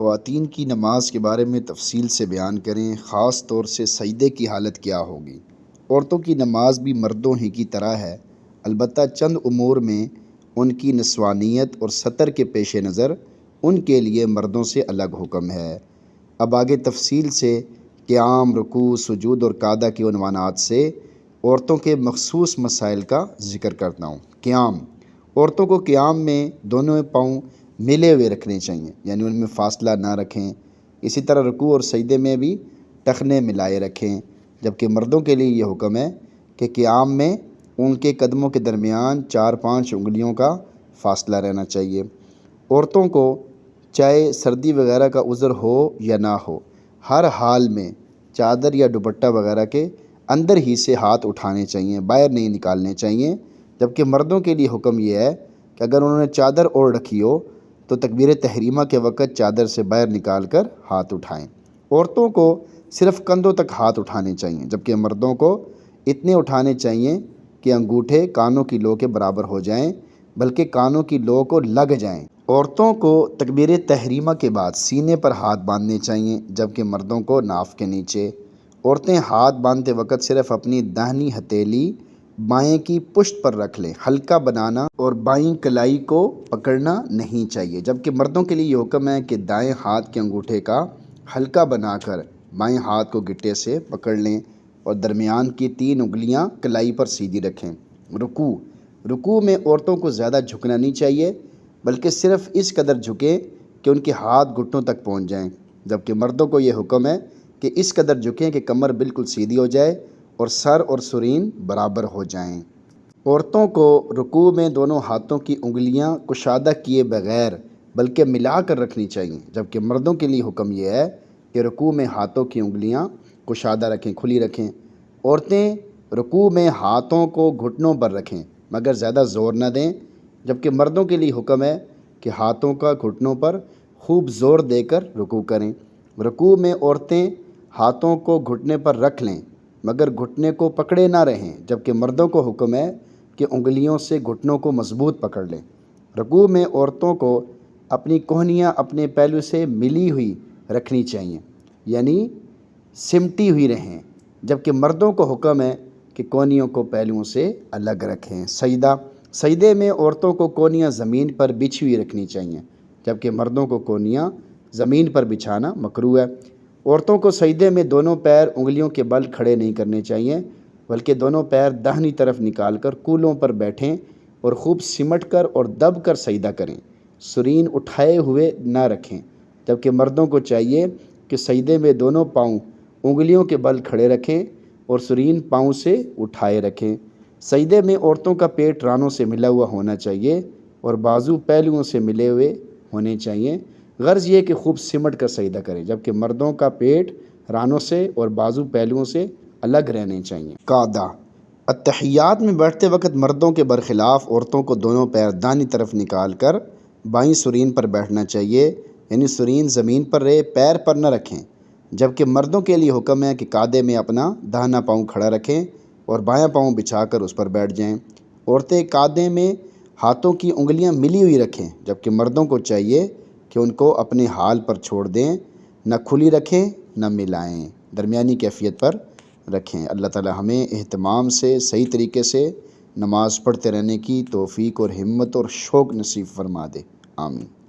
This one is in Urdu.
خواتین کی نماز کے بارے میں تفصیل سے بیان کریں، خاص طور سے سجدے کی حالت کیا ہوگی؟ عورتوں کی نماز بھی مردوں ہی کی طرح ہے، البتہ چند امور میں ان کی نسوانیت اور سطر کے پیش نظر ان کے لیے مردوں سے الگ حکم ہے۔ اب آگے تفصیل سے قیام، رکوع، سجود اور قعدہ کے عنوانات سے عورتوں کے مخصوص مسائل کا ذکر کرتا ہوں۔ قیام: عورتوں کو قیام میں دونوں پاؤں ملے ہوئے رکھنے چاہیے، یعنی ان میں فاصلہ نہ رکھیں۔ اسی طرح رکوع اور سجدے میں بھی ٹخنے ملائے رکھیں، جبکہ مردوں کے لیے یہ حکم ہے کہ قیام میں ان کے قدموں کے درمیان 4-5 انگلیوں کا فاصلہ رہنا چاہیے۔ عورتوں کو چاہے سردی وغیرہ کا عذر ہو یا نہ ہو، ہر حال میں چادر یا دوپٹہ وغیرہ کے اندر ہی سے ہاتھ اٹھانے چاہیے، باہر نہیں نکالنے چاہیے، جبکہ مردوں کے لیے حکم یہ ہے کہ اگر انہوں نے چادر اوڑھ رکھی ہو تو تکبیر تحریمہ کے وقت چادر سے باہر نکال کر ہاتھ اٹھائیں۔ عورتوں کو صرف کندھوں تک ہاتھ اٹھانے چاہیے، جبکہ مردوں کو اتنے اٹھانے چاہیے کہ انگوٹھے کانوں کی لو کے برابر ہو جائیں، بلکہ کانوں کی لو کو لگ جائیں۔ عورتوں کو تکبیر تحریمہ کے بعد سینے پر ہاتھ باندھنے چاہیے، جبکہ مردوں کو ناف کے نیچے۔ عورتیں ہاتھ باندھتے وقت صرف اپنی داہنی ہتھیلی بائیں کی پشت پر رکھ لیں، ہلکا بنانا اور بائیں کلائی کو پکڑنا نہیں چاہیے، جبکہ مردوں کے لیے یہ حکم ہے کہ دائیں ہاتھ کے انگوٹھے کا ہلکا بنا کر بائیں ہاتھ کو گٹے سے پکڑ لیں اور درمیان کی 3 انگلیاں کلائی پر سیدھی رکھیں۔ رکوع میں عورتوں کو زیادہ جھکنا نہیں چاہیے، بلکہ صرف اس قدر جھکیں کہ ان کے ہاتھ گھٹنوں تک پہنچ جائیں، جبکہ مردوں کو یہ حکم ہے کہ اس قدر جھکیں کہ کمر بالکل سیدھی ہو جائے اور سر اور سرین برابر ہو جائیں۔ عورتوں کو رکوع میں دونوں ہاتھوں کی انگلیاں کشادہ کیے بغیر بلکہ ملا کر رکھنی چاہیے، جبکہ مردوں کے لیے حکم یہ ہے کہ رکوع میں ہاتھوں کی انگلیاں کشادہ رکھیں، کھلی رکھیں۔ عورتیں رکوع میں ہاتھوں کو گھٹنوں پر رکھیں مگر زیادہ زور نہ دیں، جبکہ مردوں کے لیے حکم ہے کہ ہاتھوں کا گھٹنوں پر خوب زور دے کر رکوع کریں۔ رکوع میں عورتیں ہاتھوں کو گھٹنے پر رکھ لیں مگر گھٹنے کو پکڑے نہ رہیں، جبکہ مردوں کو حکم ہے کہ انگلیوں سے گھٹنوں کو مضبوط پکڑ لیں۔ رکوع میں عورتوں کو اپنی کوہنیاں اپنے پہلو سے ملی ہوئی رکھنی چاہیے، یعنی سمٹی ہوئی رہیں، جبکہ مردوں کو حکم ہے کہ کوہنیوں کو پہلوؤں سے الگ رکھیں۔ سجدے میں عورتوں کو کوہنیاں زمین پر بچھی ہوئی رکھنی چاہیے، جبکہ مردوں کو کوہنیاں زمین پر بچھانا مکروہ ہے۔ عورتوں کو سجدے میں دونوں پیر انگلیوں کے بل کھڑے نہیں کرنے چاہیے، بلکہ دونوں پیر داہنی طرف نکال کر کولوں پر بیٹھیں اور خوب سمٹ کر اور دب کر سجدہ کریں، سرین اٹھائے ہوئے نہ رکھیں، جبکہ مردوں کو چاہیے کہ سجدے میں دونوں پاؤں انگلیوں کے بل کھڑے رکھیں اور سرین پاؤں سے اٹھائے رکھیں۔ سجدے میں عورتوں کا پیٹ رانوں سے ملا ہوا ہونا چاہیے اور بازو پہلوؤں سے ملے ہوئے ہونے چاہیے، غرض یہ کہ خوب سمٹ کر سجدہ کریں، جبکہ مردوں کا پیٹ رانوں سے اور بازو پہلوؤں سے الگ رہنے چاہیے۔ قعدہ: اتحیات میں بیٹھتے وقت مردوں کے برخلاف عورتوں کو دونوں پیر دائیں طرف نکال کر بائیں سرین پر بیٹھنا چاہیے، یعنی سرین زمین پر رہے، پیر پر نہ رکھیں، جبکہ مردوں کے لیے حکم ہے کہ قعدے میں اپنا داہنا پاؤں کھڑا رکھیں اور بایاں پاؤں بچھا کر اس پر بیٹھ جائیں۔ عورتیں قعدے میں ہاتھوں کی انگلیاں ملی ہوئی رکھیں، جبکہ مردوں کو چاہیے کہ ان کو اپنے حال پر چھوڑ دیں، نہ کھلی رکھیں نہ ملائیں، درمیانی کیفیت پر رکھیں۔ اللہ تعالی ہمیں اہتمام سے صحیح طریقے سے نماز پڑھتے رہنے کی توفیق اور ہمت اور شوق نصیب فرما دے، آمین۔